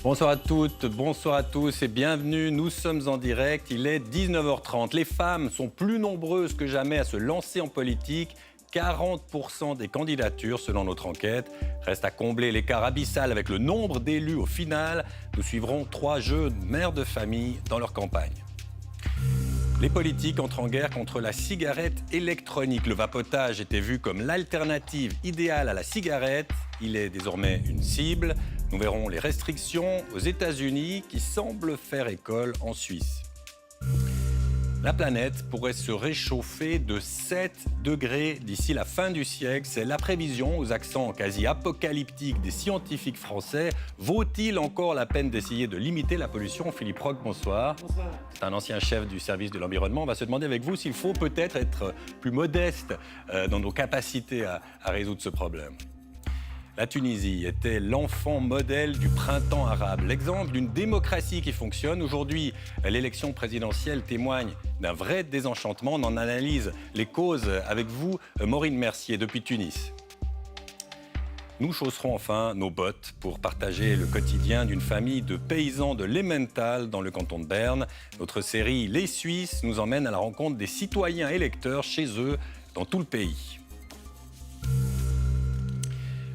Bonsoir à toutes, bonsoir à tous et bienvenue. Nous sommes en direct, il est 19h30. Les femmes sont plus nombreuses que jamais à se lancer en politique. 40% des candidatures selon notre enquête. Reste à combler l'écart abyssal avec le nombre d'élus au final. Nous suivrons 3 jeunes mères de famille dans leur campagne. Les politiques entrent en guerre contre la cigarette électronique. Le vapotage était vu comme l'alternative idéale à la cigarette. Il est désormais une cible. Nous verrons les restrictions aux États-Unis qui semblent faire école en Suisse. La planète pourrait se réchauffer de 7 degrés d'ici la fin du siècle. C'est la prévision aux accents quasi apocalyptiques des scientifiques français. Vaut-il encore la peine d'essayer de limiter la pollution? Philippe Roch, bonsoir. Bonsoir. C'est un ancien chef du service de l'environnement. On va se demander avec vous s'il faut peut-être être plus modeste dans nos capacités à résoudre ce problème. La Tunisie était l'enfant modèle du printemps arabe, l'exemple d'une démocratie qui fonctionne. Aujourd'hui, l'élection présidentielle témoigne d'un vrai désenchantement. On en analyse les causes avec vous, Maureen Mercier, depuis Tunis. Nous chausserons enfin nos bottes pour partager le quotidien d'une famille de paysans de l'Emmental dans le canton de Berne. Notre série Les Suisses nous emmène à la rencontre des citoyens électeurs chez eux dans tout le pays.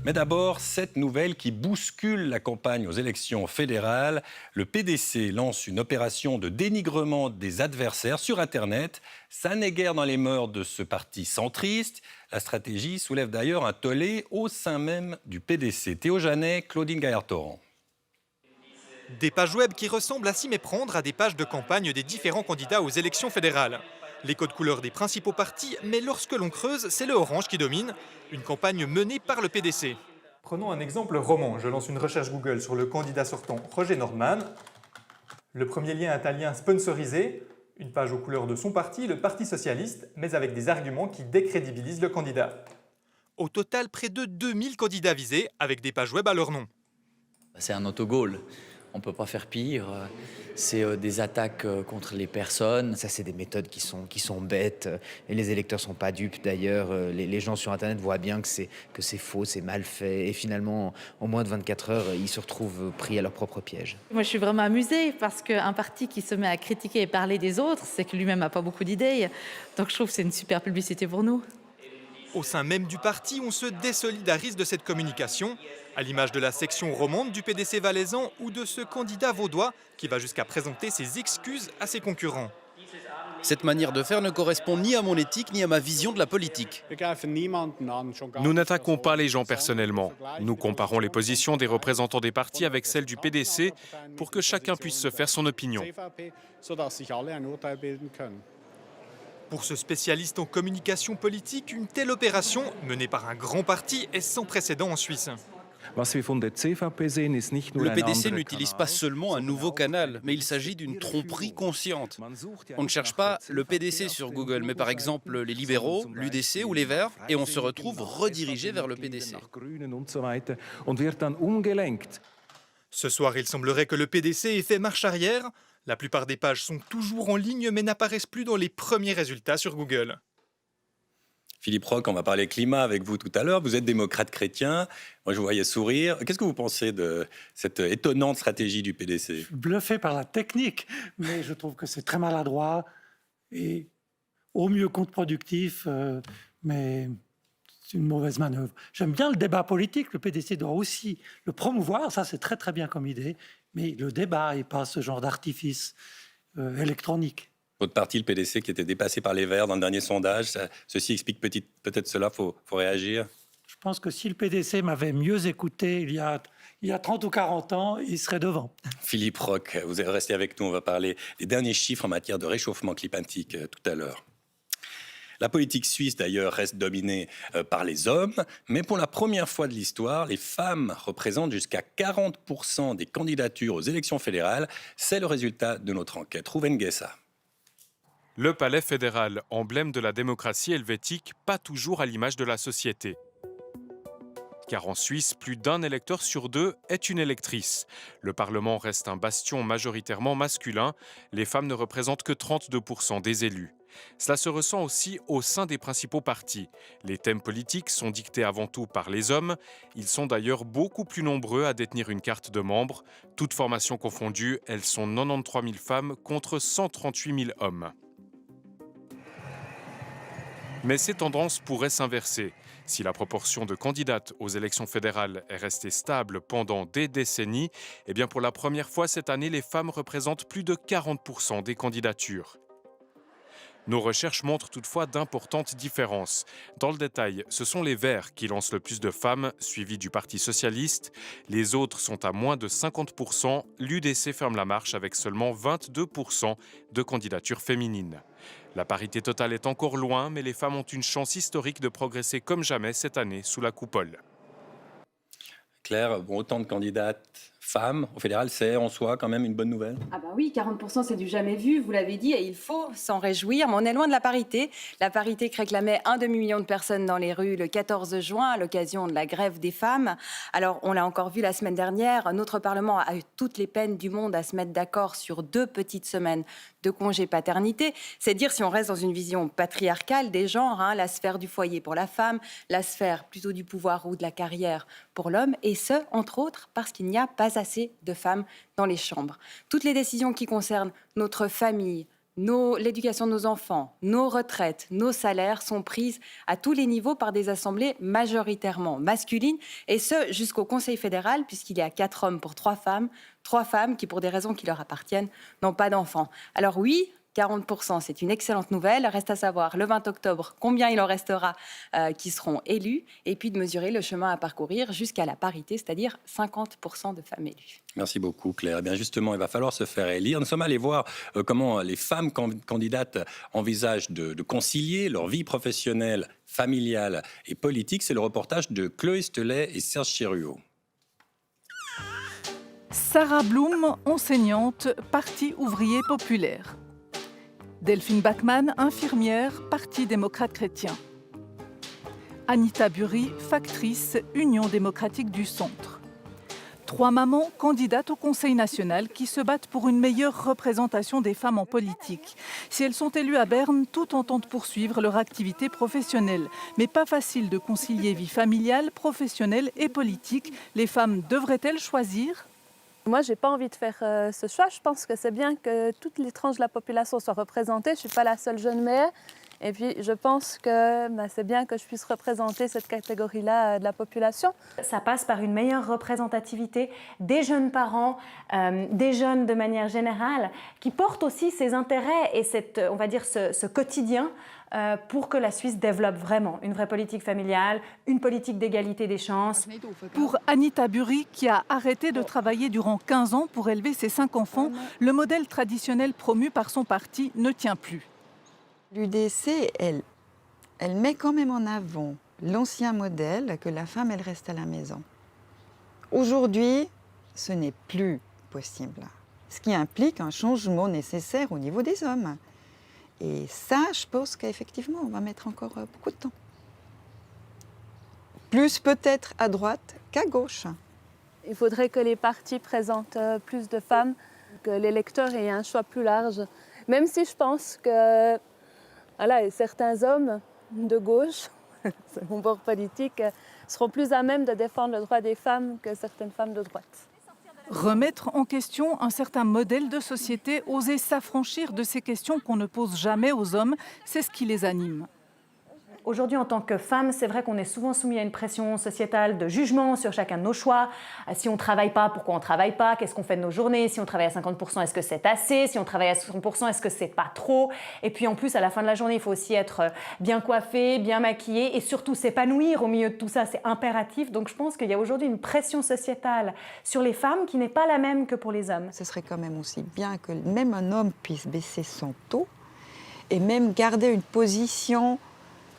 Mais d'abord, cette nouvelle qui bouscule la campagne aux élections fédérales. Le PDC lance une opération de dénigrement des adversaires sur Internet. Ça n'est guère dans les mœurs de ce parti centriste. La stratégie soulève d'ailleurs un tollé au sein même du PDC. Théo Janet, Claudine Gaillard-Torrent. Des pages web qui ressemblent à s'y méprendre à des pages de campagne des différents candidats aux élections fédérales. Les codes couleurs des principaux partis, mais lorsque l'on creuse, c'est le orange qui domine. Une campagne menée par le PDC. Prenons un exemple roman. Je lance une recherche Google sur le candidat sortant Roger Norman. Le premier lien est un lien sponsorisé, une page aux couleurs de son parti, le Parti socialiste, mais avec des arguments qui décrédibilisent le candidat. Au total, près de 2000 candidats visés, avec des pages web à leur nom. C'est un autogol. On ne peut pas faire pire. C'est des attaques contre les personnes. Ça, c'est des méthodes qui sont bêtes. Et les électeurs ne sont pas dupes d'ailleurs. Les gens sur Internet voient bien que c'est faux, c'est mal fait. Et finalement, en moins de 24 heures, ils se retrouvent pris à leur propre piège. Moi, je suis vraiment amusée parce qu'un parti qui se met à critiquer et parler des autres, c'est que lui-même n'a pas beaucoup d'idées. Donc je trouve que c'est une super publicité pour nous. Au sein même du parti, on se désolidarise de cette communication, à l'image de la section romande du PDC valaisan ou de ce candidat vaudois qui va jusqu'à présenter ses excuses à ses concurrents. Cette manière de faire ne correspond ni à mon éthique ni à ma vision de la politique. Nous n'attaquons pas les gens personnellement. Nous comparons les positions des représentants des partis avec celles du PDC pour que chacun puisse se faire son opinion. Pour ce spécialiste en communication politique, une telle opération, menée par un grand parti, est sans précédent en Suisse. Le PDC n'utilise pas seulement un nouveau canal, mais il s'agit d'une tromperie consciente. On ne cherche pas le PDC sur Google, mais par exemple les libéraux, l'UDC ou les Verts, et on se retrouve redirigé vers le PDC. Ce soir, il semblerait que le PDC ait fait marche arrière. La plupart des pages sont toujours en ligne, mais n'apparaissent plus dans les premiers résultats sur Google. Philippe Roch, on va parler climat avec vous tout à l'heure. Vous êtes démocrate chrétien. Moi, je vous voyais sourire. Qu'est-ce que vous pensez de cette étonnante stratégie du PDC? Je suis bluffé par la technique, mais je trouve que c'est très maladroit et au mieux contre-productif, mais c'est une mauvaise manœuvre. J'aime bien le débat politique. Le PDC doit aussi le promouvoir. Ça, c'est très, très bien comme idée. Mais le débat et pas ce genre d'artifice électronique. Votre parti, le PDC, qui était dépassé par les Verts dans le dernier sondage, ceci explique peut-être cela, faut réagir. Je pense que si le PDC m'avait mieux écouté il y a 30 ou 40 ans, il serait devant. Philippe Roch, vous êtes resté avec nous, on va parler des derniers chiffres en matière de réchauffement climatique tout à l'heure. La politique suisse, d'ailleurs, reste dominée par les hommes, mais pour la première fois de l'histoire, les femmes représentent jusqu'à 40% des candidatures aux élections fédérales. C'est le résultat de notre enquête. Rouven Guessa. Le palais fédéral, emblème de la démocratie helvétique, pas toujours à l'image de la société. Car en Suisse, plus d'un électeur sur 2 est une électrice. Le Parlement reste un bastion majoritairement masculin. Les femmes ne représentent que 32% des élus. Cela se ressent aussi au sein des principaux partis. Les thèmes politiques sont dictés avant tout par les hommes. Ils sont d'ailleurs beaucoup plus nombreux à détenir une carte de membre. Toutes formations confondues, elles sont 93 000 femmes contre 138 000 hommes. Mais ces tendances pourraient s'inverser. Si la proportion de candidates aux élections fédérales est restée stable pendant des décennies, eh bien pour la première fois cette année, les femmes représentent plus de 40% des candidatures. Nos recherches montrent toutefois d'importantes différences. Dans le détail, ce sont les Verts qui lancent le plus de femmes, suivis du Parti socialiste. Les autres sont à moins de 50%. L'UDC ferme la marche avec seulement 22% de candidatures féminines. La parité totale est encore loin, mais les femmes ont une chance historique de progresser comme jamais cette année sous la coupole. Claire, bon, autant de candidates femmes au fédéral, c'est en soi quand même une bonne nouvelle? Ah bah oui, 40% c'est du jamais vu, vous l'avez dit, et il faut s'en réjouir, mais on est loin de la parité. La parité que réclamait 1 demi-million de personnes dans les rues le 14 juin à l'occasion de la grève des femmes. Alors, on l'a encore vu la semaine dernière, notre Parlement a eu toutes les peines du monde à se mettre d'accord sur 2 petites semaines de congé paternité. C'est dire si on reste dans une vision patriarcale des genres, la sphère du foyer pour la femme, la sphère plutôt du pouvoir ou de la carrière pour l'homme, et ce, entre autres, parce qu'il n'y a pas assez de femmes dans les chambres. Toutes les décisions qui concernent notre famille, l'éducation de nos enfants, nos retraites, nos salaires sont prises à tous les niveaux par des assemblées majoritairement masculines, et ce, jusqu'au Conseil fédéral, puisqu'il y a 4 hommes pour 3 femmes qui, pour des raisons qui leur appartiennent, n'ont pas d'enfants. Alors oui, 40%, c'est une excellente nouvelle. Reste à savoir, le 20 octobre, combien il en restera qui seront élus, et puis de mesurer le chemin à parcourir jusqu'à la parité, c'est-à-dire 50% de femmes élues. Merci beaucoup, Claire. Eh bien, justement, il va falloir se faire élire. Nous sommes allés voir comment les femmes candidates envisagent de concilier leur vie professionnelle, familiale et politique. C'est le reportage de Chloé Stelet et Serge Chiruot. Sarah Blum, enseignante, Parti ouvrier populaire. Delphine Bachmann, infirmière, Parti démocrate chrétien. Anita Bury, factrice, Union démocratique du centre. 3 mamans candidates au Conseil national qui se battent pour une meilleure représentation des femmes en politique. Si elles sont élues à Berne, toutes entendent poursuivre leur activité professionnelle. Mais pas facile de concilier vie familiale, professionnelle et politique. Les femmes devraient-elles choisir ? Moi, je n'ai pas envie de faire ce choix. Je pense que c'est bien que toutes les tranches de la population soient représentées. Je ne suis pas la seule jeune mère. Et puis, je pense que c'est bien que je puisse représenter cette catégorie-là de la population. Ça passe par une meilleure représentativité des jeunes parents, des jeunes de manière générale, qui portent aussi ces intérêts et on va dire ce quotidien pour que la Suisse développe vraiment une vraie politique familiale, une politique d'égalité des chances. Pour Anita Bury, qui a arrêté de travailler durant 15 ans pour élever ses 5 enfants, le modèle traditionnel promu par son parti ne tient plus. L'UDC, elle met quand même en avant l'ancien modèle que la femme, elle reste à la maison. Aujourd'hui, ce n'est plus possible, ce qui implique un changement nécessaire au niveau des hommes. Et ça, je pense qu'effectivement, on va mettre encore beaucoup de temps. Plus peut-être à droite qu'à gauche. Il faudrait que les partis présentent plus de femmes, que l'électeur ait un choix plus large. Même si je pense que certains hommes de gauche, c'est mon bord politique, seront plus à même de défendre le droit des femmes que certaines femmes de droite. Remettre en question un certain modèle de société, oser s'affranchir de ces questions qu'on ne pose jamais aux hommes, c'est ce qui les anime. Aujourd'hui, en tant que femme, c'est vrai qu'on est souvent soumis à une pression sociétale de jugement sur chacun de nos choix. Si on ne travaille pas, pourquoi on ne travaille pas? Qu'est-ce qu'on fait de nos journées? Si on travaille à 50%, est-ce que c'est assez? Si on travaille à 60%, est-ce que c'est pas trop? Et puis en plus, à la fin de la journée, il faut aussi être bien coiffé, bien maquillé et surtout s'épanouir au milieu de tout ça. C'est impératif. Donc je pense qu'il y a aujourd'hui une pression sociétale sur les femmes qui n'est pas la même que pour les hommes. Ce serait quand même aussi bien que même un homme puisse baisser son taux et même garder une position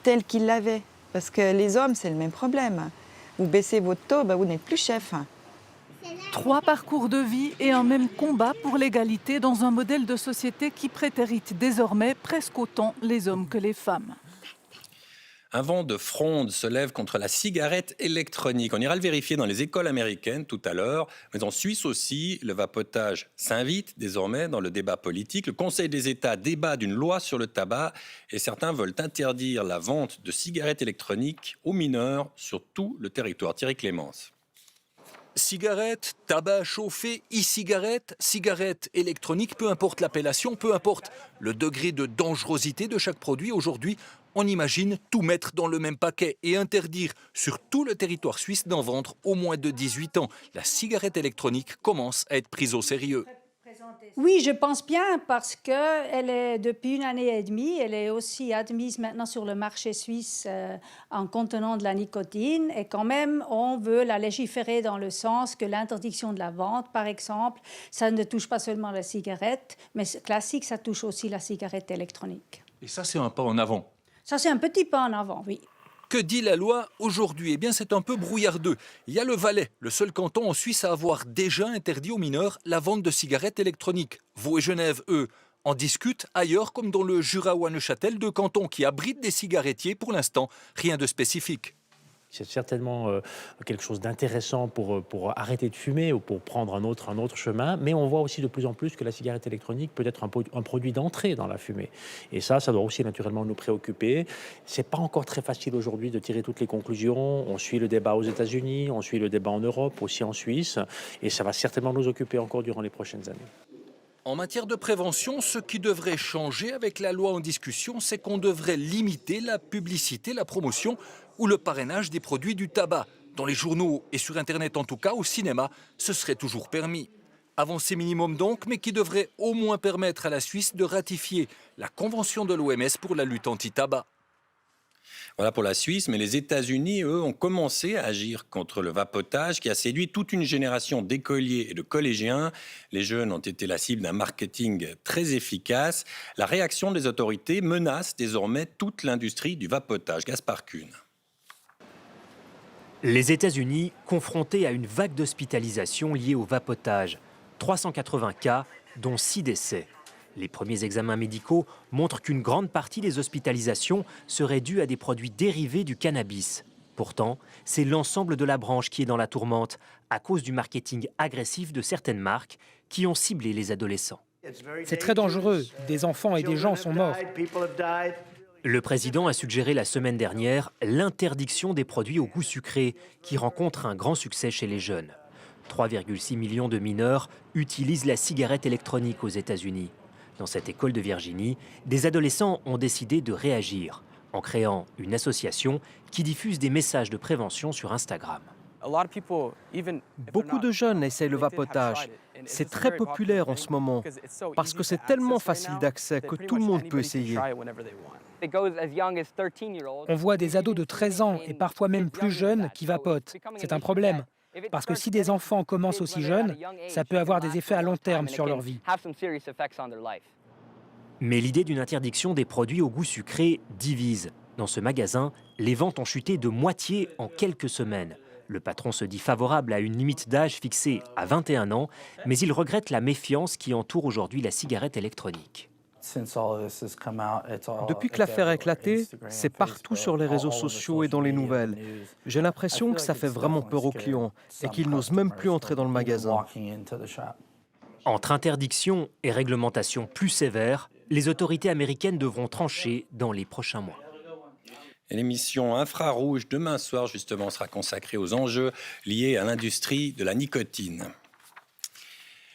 tel qu'il l'avait. Parce que les hommes, c'est le même problème. Vous baissez votre taux, vous n'êtes plus chef. 3 parcours de vie et un même combat pour l'égalité dans un modèle de société qui prétérite désormais presque autant les hommes que les femmes. Un vent de fronde se lève contre la cigarette électronique. On ira le vérifier dans les écoles américaines tout à l'heure, mais en Suisse aussi, le vapotage s'invite désormais dans le débat politique. Le Conseil des États débat d'une loi sur le tabac et certains veulent interdire la vente de cigarettes électroniques aux mineurs sur tout le territoire. Thierry Clémence. Cigarette, tabac chauffé, e-cigarette, cigarette électronique, peu importe l'appellation, peu importe le degré de dangerosité de chaque produit, aujourd'hui, on imagine tout mettre dans le même paquet et interdire sur tout le territoire suisse d'en vendre au moins de 18 ans. La cigarette électronique commence à être prise au sérieux. Oui, je pense bien parce qu'elle est depuis 1 année et demie, elle est aussi admise maintenant sur le marché suisse en contenant de la nicotine et quand même on veut la légiférer dans le sens que l'interdiction de la vente, par exemple, ça ne touche pas seulement la cigarette, mais classique, ça touche aussi la cigarette électronique. Et ça, c'est un pas en avant. Ça, c'est un petit pas en avant, oui. Que dit la loi aujourd'hui? Eh bien, c'est un peu brouillardeux. Il y a le Valais, le seul canton en Suisse à avoir déjà interdit aux mineurs la vente de cigarettes électroniques. Vaud et Genève, eux, en discutent ailleurs, comme dans le Jura ou à Neuchâtel, deux cantons qui abritent des cigarettiers. Pour l'instant, rien de spécifique. C'est certainement quelque chose d'intéressant pour arrêter de fumer ou pour prendre un autre chemin. Mais on voit aussi de plus en plus que la cigarette électronique peut être un produit d'entrée dans la fumée. Et ça doit aussi naturellement nous préoccuper. C'est pas encore très facile aujourd'hui de tirer toutes les conclusions. On suit le débat aux États-Unis, on suit le débat en Europe, aussi en Suisse. Et ça va certainement nous occuper encore durant les prochaines années. En matière de prévention, ce qui devrait changer avec la loi en discussion, c'est qu'on devrait limiter la publicité, la promotion ou le parrainage des produits du tabac. Dans les journaux et sur Internet en tout cas, au cinéma, ce serait toujours permis. Avancée minimum donc, mais qui devrait au moins permettre à la Suisse de ratifier la convention de l'OMS pour la lutte anti-tabac. Voilà pour la Suisse, mais les États-Unis, eux, ont commencé à agir contre le vapotage qui a séduit toute une génération d'écoliers et de collégiens. Les jeunes ont été la cible d'un marketing très efficace. La réaction des autorités menace désormais toute l'industrie du vapotage. Gaspard Kuhn. Les États-Unis confrontés à une vague d'hospitalisation liée au vapotage. 380 cas, dont 6 décès. Les premiers examens médicaux montrent qu'une grande partie des hospitalisations seraient dues à des produits dérivés du cannabis. Pourtant, c'est l'ensemble de la branche qui est dans la tourmente à cause du marketing agressif de certaines marques qui ont ciblé les adolescents. C'est très dangereux. Des enfants et des gens sont morts. Le président a suggéré la semaine dernière l'interdiction des produits au goût sucré qui rencontrent un grand succès chez les jeunes. 3,6 millions de mineurs utilisent la cigarette électronique aux États-Unis. Dans cette école de Virginie, des adolescents ont décidé de réagir en créant une association qui diffuse des messages de prévention sur Instagram. Beaucoup de jeunes essayent le vapotage. C'est très populaire en ce moment parce que c'est tellement facile d'accès que tout le monde peut essayer. On voit des ados de 13 ans et parfois même plus jeunes qui vapotent. C'est un problème. Parce que si des enfants commencent aussi jeunes, ça peut avoir des effets à long terme sur leur vie. Mais l'idée d'une interdiction des produits au goût sucré divise. Dans ce magasin, les ventes ont chuté de moitié en quelques semaines. Le patron se dit favorable à une limite d'âge fixée à 21 ans, mais il regrette la méfiance qui entoure aujourd'hui la cigarette électronique. Depuis que l'affaire a éclaté, c'est partout sur les réseaux sociaux et dans les nouvelles. J'ai l'impression que ça fait vraiment peur aux clients et qu'ils n'osent même plus entrer dans le magasin. Entre interdiction et réglementation plus sévère, les autorités américaines devront trancher dans les prochains mois. Et l'émission Infrarouge demain soir, justement, sera consacrée aux enjeux liés à l'industrie de la nicotine.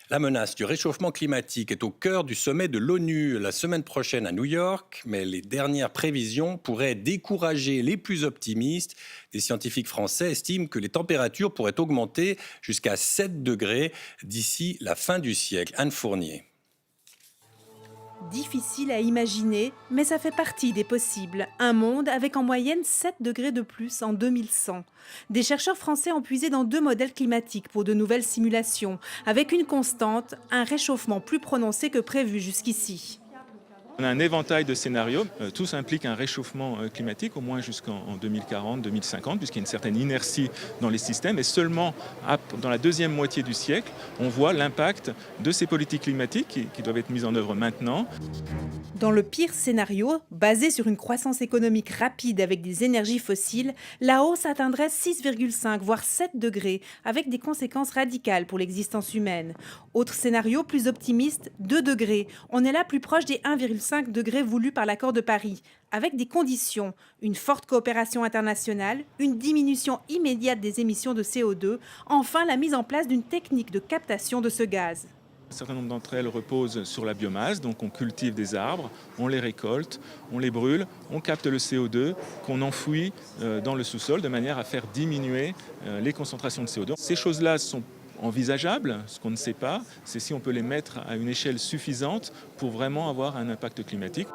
La menace du réchauffement climatique est au cœur du sommet de l'ONU la semaine prochaine à New York, mais les dernières prévisions pourraient décourager les plus optimistes. Des scientifiques français estiment que les températures pourraient augmenter jusqu'à 7 degrés d'ici la fin du siècle. Anne Fournier. Difficile à imaginer, mais ça fait partie des possibles. Un monde avec en moyenne 7 degrés de plus en 2100. Des chercheurs français ont puisé dans 2 modèles climatiques pour de nouvelles simulations, avec une constante, un réchauffement plus prononcé que prévu jusqu'ici. On a un éventail de scénarios, tous impliquent un réchauffement climatique, au moins jusqu'en 2040-2050, puisqu'il y a une certaine inertie dans les systèmes. Et seulement dans la deuxième moitié du siècle, on voit l'impact de ces politiques climatiques qui doivent être mises en œuvre maintenant. Dans le pire scénario, basé sur une croissance économique rapide avec des énergies fossiles, la hausse atteindrait 6,5 voire 7 degrés, avec des conséquences radicales pour l'existence humaine. Autre scénario plus optimiste, 2 degrés. On est là plus proche des 1,5 degrés voulus par l'accord de Paris, avec des conditions, une forte coopération internationale, une diminution immédiate des émissions de CO2, enfin la mise en place d'une technique de captation de ce gaz. Un certain nombre d'entre elles reposent sur la biomasse, donc on cultive des arbres, on les récolte, on les brûle, on capte le CO2 qu'on enfouit dans le sous-sol de manière à faire diminuer les concentrations de CO2. Ces choses-là sont envisageables. Ce qu'on ne sait pas, c'est si on peut les mettre à une échelle suffisante pour vraiment avoir un impact climatique.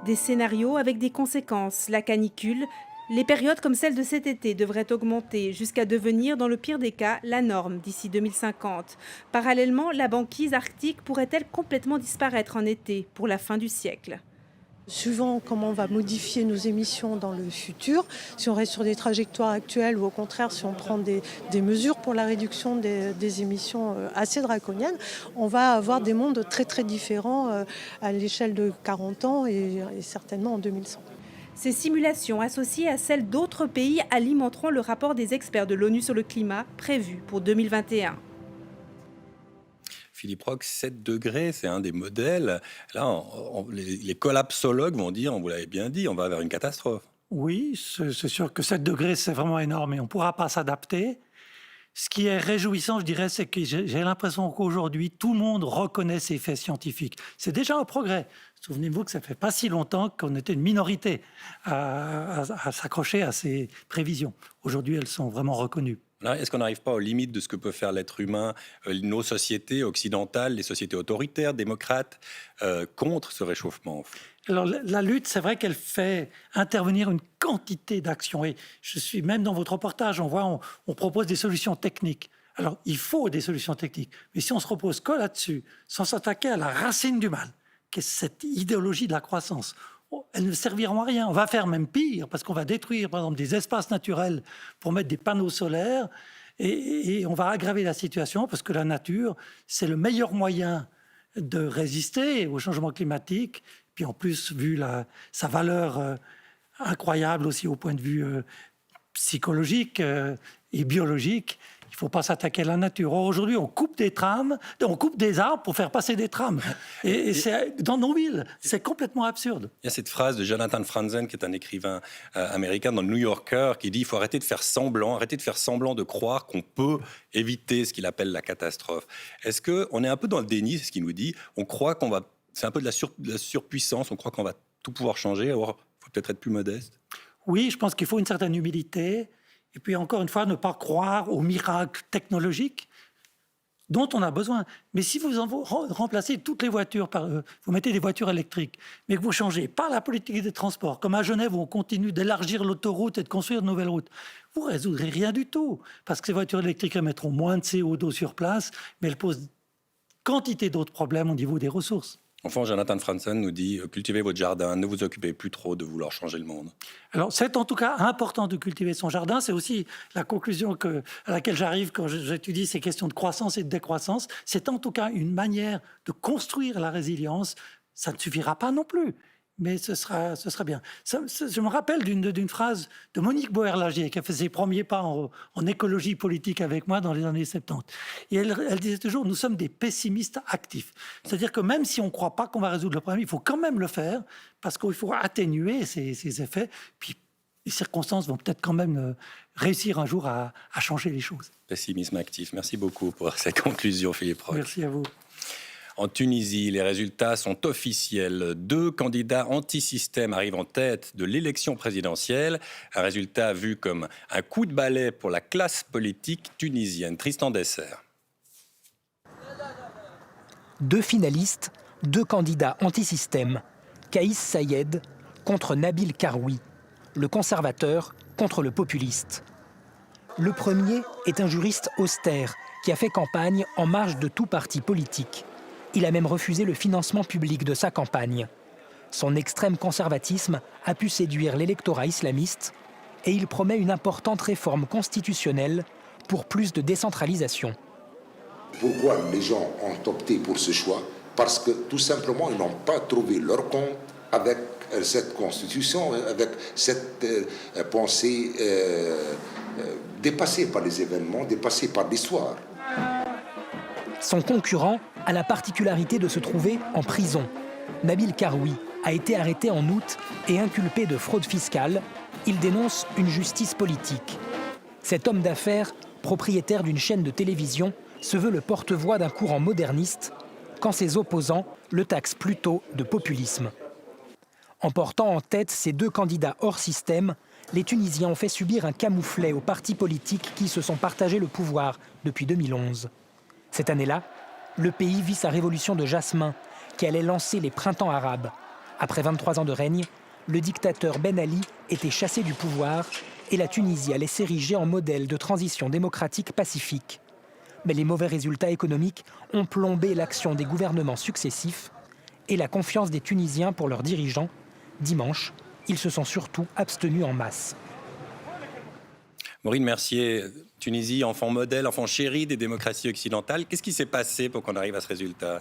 Des scénarios avec des conséquences, la canicule. Les périodes comme celle de cet été devraient augmenter jusqu'à devenir, dans le pire des cas, la norme d'ici 2050. Parallèlement, la banquise arctique pourrait-elle complètement disparaître en été pour la fin du siècle ? Suivant comment on va modifier nos émissions dans le futur, si on reste sur des trajectoires actuelles ou au contraire si on prend des mesures pour la réduction des émissions assez draconiennes, on va avoir des mondes très très différents à l'échelle de 40 ans et certainement en 2100. Ces simulations associées à celles d'autres pays alimenteront le rapport des experts de l'ONU sur le climat prévu pour 2021. Philippe Roch, 7 degrés, c'est un des modèles. Là, les collapsologues vont dire, vous l'avez bien dit, on va vers une catastrophe. Oui, c'est sûr que 7 degrés, c'est vraiment énorme et on ne pourra pas s'adapter. Ce qui est réjouissant, je dirais, c'est que j'ai l'impression qu'aujourd'hui, tout le monde reconnaît ces faits scientifiques. C'est déjà un progrès. Souvenez-vous que ça ne fait pas si longtemps qu'on était une minorité à s'accrocher à ces prévisions. Aujourd'hui, elles sont vraiment reconnues. Est-ce qu'on n'arrive pas aux limites de ce que peut faire l'être humain, nos sociétés occidentales, les sociétés autoritaires, démocrates, contre ce réchauffement ? Alors, la lutte, c'est vrai qu'elle fait intervenir une quantité d'actions. Et je suis même dans votre reportage, on propose des solutions techniques. Alors, il faut des solutions techniques. Mais si on se repose que là-dessus, sans s'attaquer à la racine du mal, qui est cette idéologie de la croissance, elles ne serviront à rien. On va faire même pire, parce qu'on va détruire, par exemple, des espaces naturels pour mettre des panneaux solaires, et on va aggraver la situation, parce que la nature, c'est le meilleur moyen de résister au changement climatique. Puis en plus, vu sa valeur incroyable aussi au point de vue psychologique et biologique, il ne faut pas s'attaquer à la nature. Or, aujourd'hui, on coupe des arbres pour faire passer des trams. Et c'est dans nos villes, c'est complètement absurde. Il y a cette phrase de Jonathan Franzen, qui est un écrivain américain dans le New Yorker, qui dit « il faut arrêter de faire semblant de croire qu'on peut éviter ce qu'il appelle la catastrophe ». Est-ce qu'on est un peu dans le déni, c'est ce qu'il nous dit, on croit qu'on va... C'est un peu de la surpuissance, on croit qu'on va tout pouvoir changer, alors il faut peut-être être plus modeste. Oui, je pense qu'il faut une certaine humilité, et puis encore une fois, ne pas croire aux miracles technologiques dont on a besoin. Mais si vous remplacez toutes les voitures vous mettez des voitures électriques, mais que vous changez pas la politique des transports, comme à Genève où on continue d'élargir l'autoroute et de construire de nouvelles routes, vous ne résoudrez rien du tout, parce que ces voitures électriques émettront moins de CO2 sur place, mais elles posent quantité d'autres problèmes au niveau des ressources. Enfin, Jonathan Franzen nous dit « cultivez votre jardin, ne vous occupez plus trop de vouloir changer le monde ». Alors, c'est en tout cas important de cultiver son jardin. C'est aussi la conclusion à laquelle j'arrive quand j'étudie ces questions de croissance et de décroissance. C'est en tout cas une manière de construire la résilience. Ça ne suffira pas non plus, mais ce sera bien. Je me rappelle d'une phrase de Monique Boerlager, qui a fait ses premiers pas en écologie politique avec moi dans les années 70. Et elle disait toujours, nous sommes des pessimistes actifs. C'est-à-dire que même si on ne croit pas qu'on va résoudre le problème, il faut quand même le faire, parce qu'il faut atténuer ces effets. Puis les circonstances vont peut-être quand même réussir un jour à changer les choses. Pessimisme actif. Merci beaucoup pour cette conclusion, Philippe Roch. Merci à vous. En Tunisie, les résultats sont officiels. 2 candidats anti-système arrivent en tête de l'élection présidentielle. Un résultat vu comme un coup de balai pour la classe politique tunisienne. Tristan Desser. 2 finalistes, 2 candidats anti-système. Kaïs Sayed contre Nabil Karoui, le conservateur contre le populiste. Le premier est un juriste austère qui a fait campagne en marge de tout parti politique. Il a même refusé le financement public de sa campagne. Son extrême conservatisme a pu séduire l'électorat islamiste et il promet une importante réforme constitutionnelle pour plus de décentralisation. Pourquoi les gens ont opté pour ce choix? Parce que tout simplement, ils n'ont pas trouvé leur compte avec cette constitution, avec cette pensée dépassée par les événements, dépassée par l'histoire. Son concurrent a la particularité de se trouver en prison. Nabil Karoui a été arrêté en août et inculpé de fraude fiscale. Il dénonce une justice politique. Cet homme d'affaires, propriétaire d'une chaîne de télévision, se veut le porte-voix d'un courant moderniste, quand ses opposants le taxent plutôt de populisme. En portant en tête ces deux candidats hors système, les Tunisiens ont fait subir un camouflet aux partis politiques qui se sont partagés le pouvoir depuis 2011. Cette année-là, le pays vit sa révolution de jasmin, qui allait lancer les printemps arabes. Après 23 ans de règne, le dictateur Ben Ali était chassé du pouvoir et la Tunisie allait s'ériger en modèle de transition démocratique pacifique. Mais les mauvais résultats économiques ont plombé l'action des gouvernements successifs et la confiance des Tunisiens pour leurs dirigeants. Dimanche, ils se sont surtout abstenus en masse. Maureen Mercier, Tunisie, enfant modèle, enfant chéri des démocraties occidentales. Qu'est-ce qui s'est passé pour qu'on arrive à ce résultat ?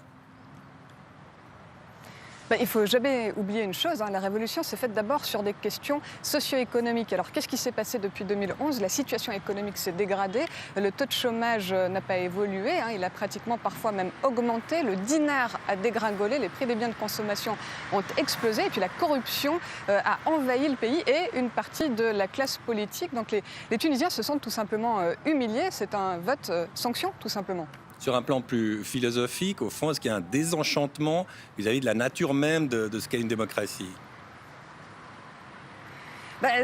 Il ne faut jamais oublier une chose, la révolution s'est faite d'abord sur des questions socio-économiques. Alors qu'est-ce qui s'est passé depuis 2011 ? La situation économique s'est dégradée, le taux de chômage n'a pas évolué, il a pratiquement parfois même augmenté, le dinar a dégringolé, les prix des biens de consommation ont explosé et puis la corruption a envahi le pays et une partie de la classe politique. Donc les Tunisiens se sentent tout simplement humiliés, c'est un vote sanction tout simplement. Sur un plan plus philosophique, au fond, est-ce qu'il y a un désenchantement vis-à-vis de la nature même de ce qu'est une démocratie ?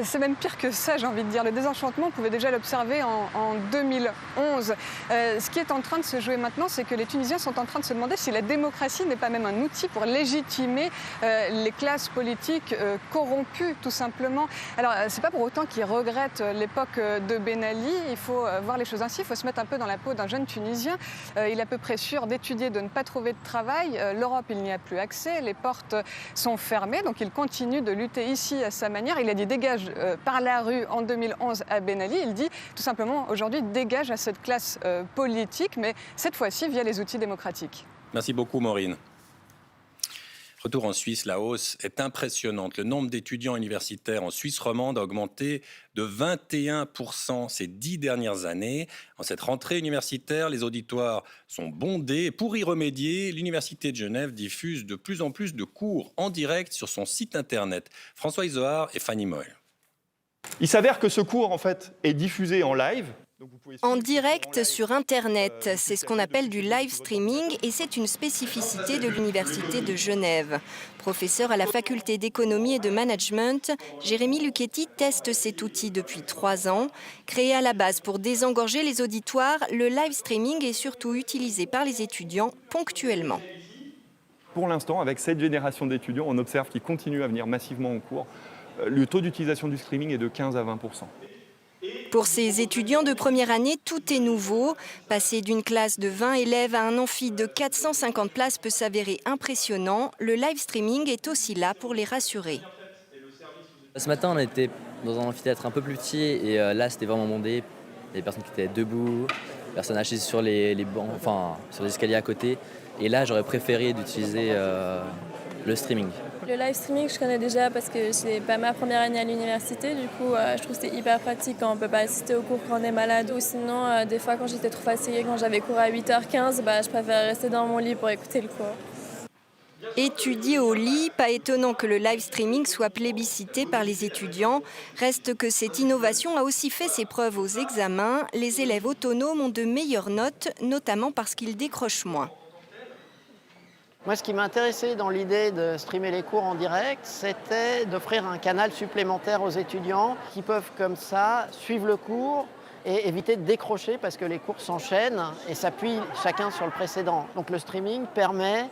C'est même pire que ça, j'ai envie de dire. Le désenchantement, on pouvait déjà l'observer en 2011. Ce qui est en train de se jouer maintenant, c'est que les Tunisiens sont en train de se demander si la démocratie n'est pas même un outil pour légitimer les classes politiques corrompues, tout simplement. Alors, c'est pas pour autant qu'ils regrettent l'époque de Ben Ali. Il faut voir les choses ainsi. Il faut se mettre un peu dans la peau d'un jeune Tunisien. Il est à peu près sûr d'étudier, de ne pas trouver de travail. L'Europe, il n'y a plus accès. Les portes sont fermées. Donc, il continue de lutter ici à sa manière. Il a dit dégage par la rue en 2011 à Ben Ali. Il dit tout simplement aujourd'hui dégage à cette classe politique, mais cette fois-ci via les outils démocratiques. Merci beaucoup Maureen. Retour en Suisse, la hausse est impressionnante. Le nombre d'étudiants universitaires en Suisse romande a augmenté de 21% ces 10 dernières années. En cette rentrée universitaire, les auditoires sont bondés. Pour y remédier, l'Université de Genève diffuse de plus en plus de cours en direct sur son site internet. François Izoard et Fanny Moll. Il s'avère que ce cours, en fait, est diffusé en live. En direct sur Internet, c'est ce qu'on appelle du live streaming et c'est une spécificité de l'Université de Genève. Professeur à la faculté d'économie et de management, Jérémy Lucchetti teste cet outil depuis 3 ans. Créé à la base pour désengorger les auditoires, le live streaming est surtout utilisé par les étudiants ponctuellement. Pour l'instant, avec cette génération d'étudiants, on observe qu'ils continuent à venir massivement en cours. Le taux d'utilisation du streaming est de 15 à 20%. Pour ces étudiants de première année, tout est nouveau. Passer d'une classe de 20 élèves à un amphi de 450 places peut s'avérer impressionnant. Le live streaming est aussi là pour les rassurer. Ce matin, on était dans un amphithéâtre un peu plus petit et là, c'était vraiment bondé. Il y a des personnes qui étaient debout, des personnes assises sur les bancs, enfin sur les escaliers à côté. Et là, j'aurais préféré d'utiliser le streaming. Le live streaming, je connais déjà parce que c'est pas ma première année à l'université. Du coup, je trouve que c'est hyper pratique quand on peut pas assister au cours quand on est malade. Ou sinon, des fois, quand j'étais trop fatiguée, quand j'avais cours à 8h15, je préfère rester dans mon lit pour écouter le cours. Étudier au lit, pas étonnant que le live streaming soit plébiscité par les étudiants. Reste que cette innovation a aussi fait ses preuves aux examens. Les élèves autonomes ont de meilleures notes, notamment parce qu'ils décrochent moins. Moi, ce qui m'a intéressé dans l'idée de streamer les cours en direct, c'était d'offrir un canal supplémentaire aux étudiants qui peuvent comme ça suivre le cours et éviter de décrocher parce que les cours s'enchaînent et s'appuient chacun sur le précédent. Donc le streaming permet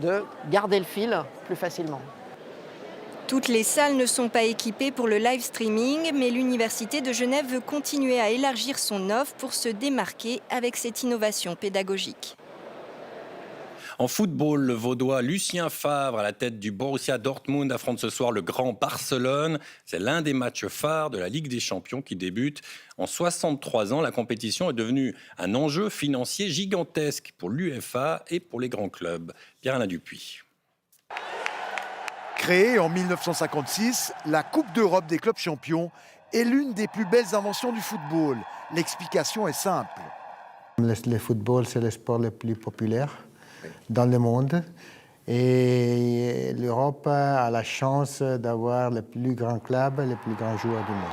de garder le fil plus facilement. Toutes les salles ne sont pas équipées pour le live streaming, mais l'Université de Genève veut continuer à élargir son offre pour se démarquer avec cette innovation pédagogique. En football, le Vaudois Lucien Favre à la tête du Borussia Dortmund affronte ce soir le grand Barcelone. C'est l'un des matchs phares de la Ligue des Champions qui débute. En 63 ans, la compétition est devenue un enjeu financier gigantesque pour l'UEFA et pour les grands clubs. Pierre-Alain Dupuis. Créée en 1956, la Coupe d'Europe des clubs champions est l'une des plus belles inventions du football. L'explication est simple. Le football, c'est le sport le plus populaire dans le monde. Et l'Europe a la chance d'avoir le plus grand club, les plus grands joueurs du monde.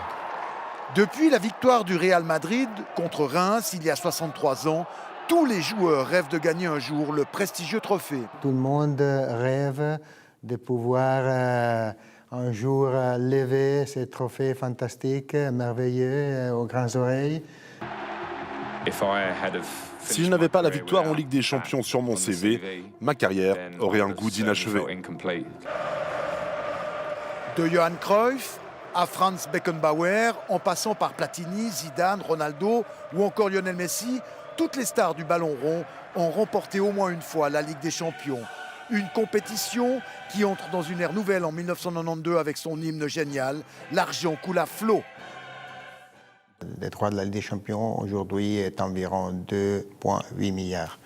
Depuis la victoire du Real Madrid contre Reims il y a 63 ans, tous les joueurs rêvent de gagner un jour le prestigieux trophée. Tout le monde rêve de pouvoir un jour lever ces trophées fantastiques, merveilleux, aux grandes oreilles. Si je n'avais pas la victoire en Ligue des Champions sur mon CV, ma carrière aurait un goût d'inachevé. De Johan Cruyff à Franz Beckenbauer, en passant par Platini, Zidane, Ronaldo ou encore Lionel Messi, toutes les stars du ballon rond ont remporté au moins une fois la Ligue des Champions. Une compétition qui entre dans une ère nouvelle en 1992 avec son hymne génial, l'argent coule à flot. Le droit de la Ligue des Champions aujourd'hui est environ 2,8 milliards.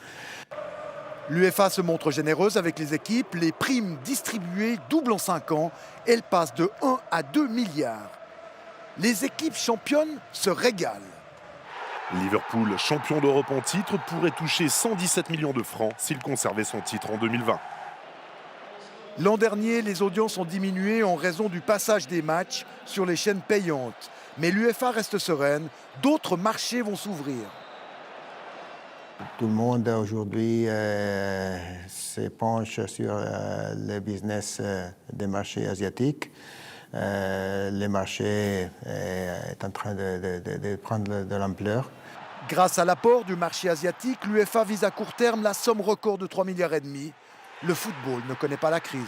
L'UEFA se montre généreuse avec les équipes. Les primes distribuées doublent en 5 ans. Elles passent de 1 à 2 milliards. Les équipes championnes se régalent. Liverpool, champion d'Europe en titre, pourrait toucher 117 millions de francs s'il conservait son titre en 2020. L'an dernier, les audiences ont diminué en raison du passage des matchs sur les chaînes payantes. Mais l'UEFA reste sereine, d'autres marchés vont s'ouvrir. Tout le monde aujourd'hui se penche sur le business des marchés asiatiques. Le marché est en train de prendre de l'ampleur. Grâce à l'apport du marché asiatique, l'UEFA vise à court terme la somme record de 3,5 milliards. Le football ne connaît pas la crise.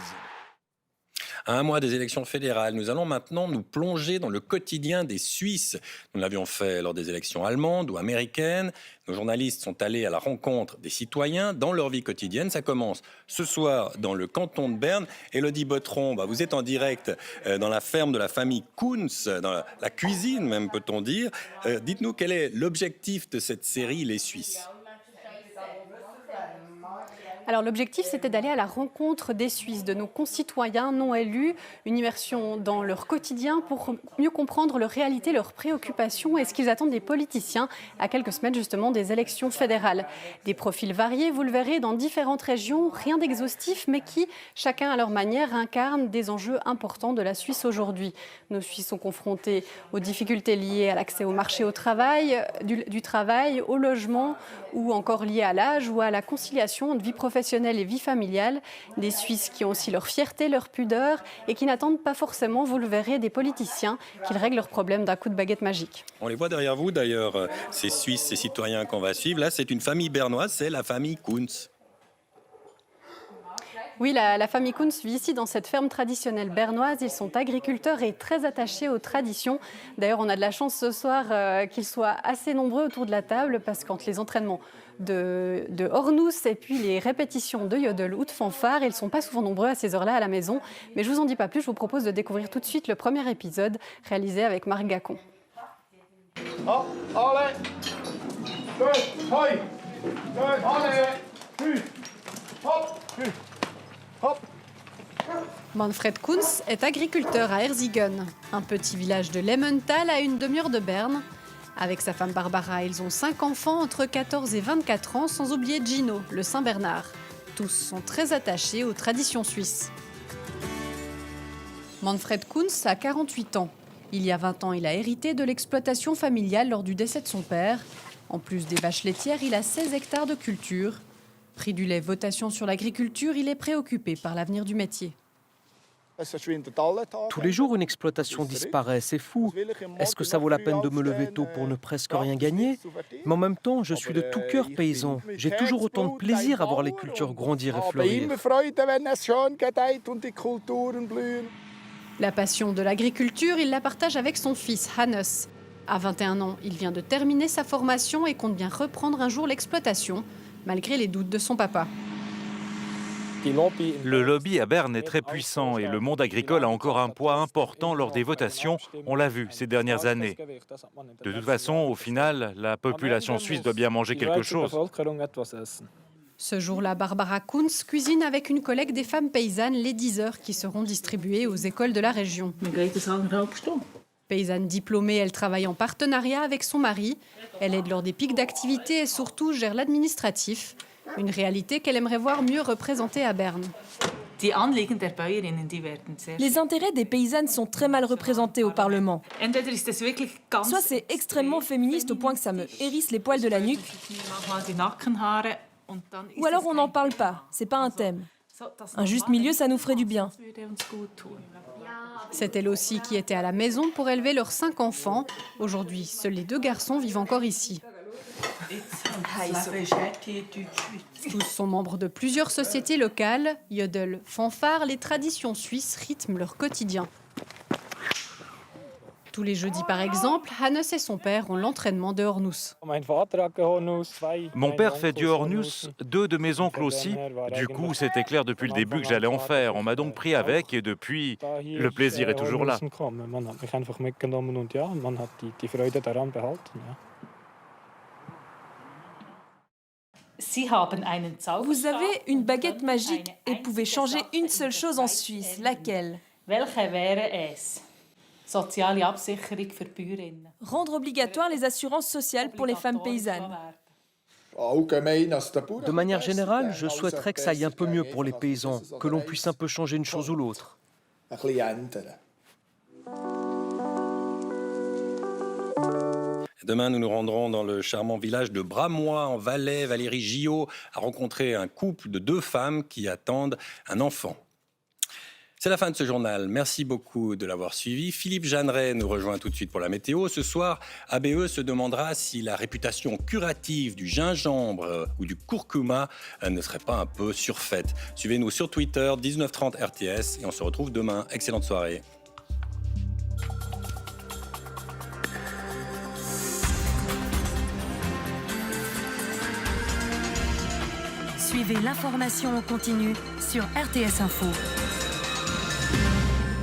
À un mois des élections fédérales, nous allons maintenant nous plonger dans le quotidien des Suisses. Nous l'avions fait lors des élections allemandes ou américaines. Nos journalistes sont allés à la rencontre des citoyens dans leur vie quotidienne. Ça commence ce soir dans le canton de Berne. Élodie Bottron, vous êtes en direct dans la ferme de la famille Kunz, dans la cuisine même peut-on dire. Dites-nous quel est l'objectif de cette série Les Suisses. Alors l'objectif, c'était d'aller à la rencontre des Suisses, de nos concitoyens non élus, une immersion dans leur quotidien pour mieux comprendre leur réalité, leurs préoccupations et ce qu'ils attendent des politiciens à quelques semaines justement des élections fédérales. Des profils variés, vous le verrez, dans différentes régions, rien d'exhaustif, mais qui, chacun à leur manière, incarnent des enjeux importants de la Suisse aujourd'hui. Nos Suisses sont confrontés aux difficultés liées à l'accès au marché au travail, du travail, au logement ou encore liées à l'âge ou à la conciliation entre vie professionnelle et vie familiale. Des Suisses qui ont aussi leur fierté, leur pudeur et qui n'attendent pas forcément, vous le verrez, des politiciens qu'ils règlent leurs problèmes d'un coup de baguette magique. On les voit derrière vous d'ailleurs, ces Suisses, ces citoyens qu'on va suivre. Là, c'est une famille bernoise, c'est la famille Kunz. Oui, la famille Kunz vit ici dans cette ferme traditionnelle bernoise. Ils sont agriculteurs et très attachés aux traditions. D'ailleurs, on a de la chance ce soir qu'ils soient assez nombreux autour de la table parce qu'entre les entraînements de Hornous et puis les répétitions de yodel ou de fanfare, ils ne sont pas souvent nombreux à ces heures-là à la maison. Mais je ne vous en dis pas plus, je vous propose de découvrir tout de suite le premier épisode réalisé avec Marc Gacon. Manfred Kunz est agriculteur à Erzingen, un petit village de Lemmental à une demi-heure de Berne. Avec sa femme Barbara, ils ont 5 enfants entre 14 et 24 ans, sans oublier Gino, le Saint-Bernard. Tous sont très attachés aux traditions suisses. Manfred Kunz a 48 ans. Il y a 20 ans, il a hérité de l'exploitation familiale lors du décès de son père. En plus des vaches laitières, il a 16 hectares de culture. Prix du lait, votation sur l'agriculture, il est préoccupé par l'avenir du métier. Tous les jours, une exploitation disparaît, c'est fou. Est-ce que ça vaut la peine de me lever tôt pour ne presque rien gagner? Mais en même temps, je suis de tout cœur paysan. J'ai toujours autant de plaisir à voir les cultures grandir et fleurir. La passion de l'agriculture, il la partage avec son fils, Hannes. À 21 ans, il vient de terminer sa formation et compte bien reprendre un jour l'exploitation, malgré les doutes de son papa. Le lobby à Berne est très puissant et le monde agricole a encore un poids important lors des votations, on l'a vu ces dernières années. De toute façon, au final, la population suisse doit bien manger quelque chose. Ce jour-là, Barbara Kunz cuisine avec une collègue des femmes paysannes les 10 heures qui seront distribuées aux écoles de la région. Paysanne diplômée, elle travaille en partenariat avec son mari. Elle aide lors des pics d'activité et surtout gère l'administratif. Une réalité qu'elle aimerait voir mieux représentée à Berne. Les intérêts des paysannes sont très mal représentés au Parlement. Soit c'est extrêmement féministe au point que ça me hérisse les poils de la nuque, ou alors on n'en parle pas, c'est pas un thème. Un juste milieu, ça nous ferait du bien. C'est elle aussi qui était à la maison pour élever leurs 5 enfants. Aujourd'hui, seuls les 2 garçons vivent encore ici. Tous sont membres de plusieurs sociétés locales. Yodel, fanfare, les traditions suisses rythment leur quotidien. Tous les jeudis, par exemple, Hannes et son père ont l'entraînement de Hornus. Mon père fait du Hornus, 2 de mes oncles aussi. Du coup, c'était clair depuis le début que j'allais en faire. On m'a donc pris avec et depuis, le plaisir est toujours là. Vous avez une baguette magique et pouvez changer une seule chose en Suisse. Laquelle ? Rendre obligatoire les assurances sociales pour les femmes paysannes. De manière générale, je souhaiterais que ça aille un peu mieux pour les paysans, que l'on puisse un peu changer une chose ou l'autre. Demain, nous nous rendrons dans le charmant village de Bramois, en Valais. Valérie Gillot a rencontré un couple de 2 femmes qui attendent un enfant. C'est la fin de ce journal. Merci beaucoup de l'avoir suivi. Philippe Jeanneret nous rejoint tout de suite pour la météo. Ce soir, ABE se demandera si la réputation curative du gingembre ou du curcuma ne serait pas un peu surfaite. Suivez-nous sur Twitter, 19h30 RTS, et on se retrouve demain. Excellente soirée. Suivez l'information en continu sur RTS Info.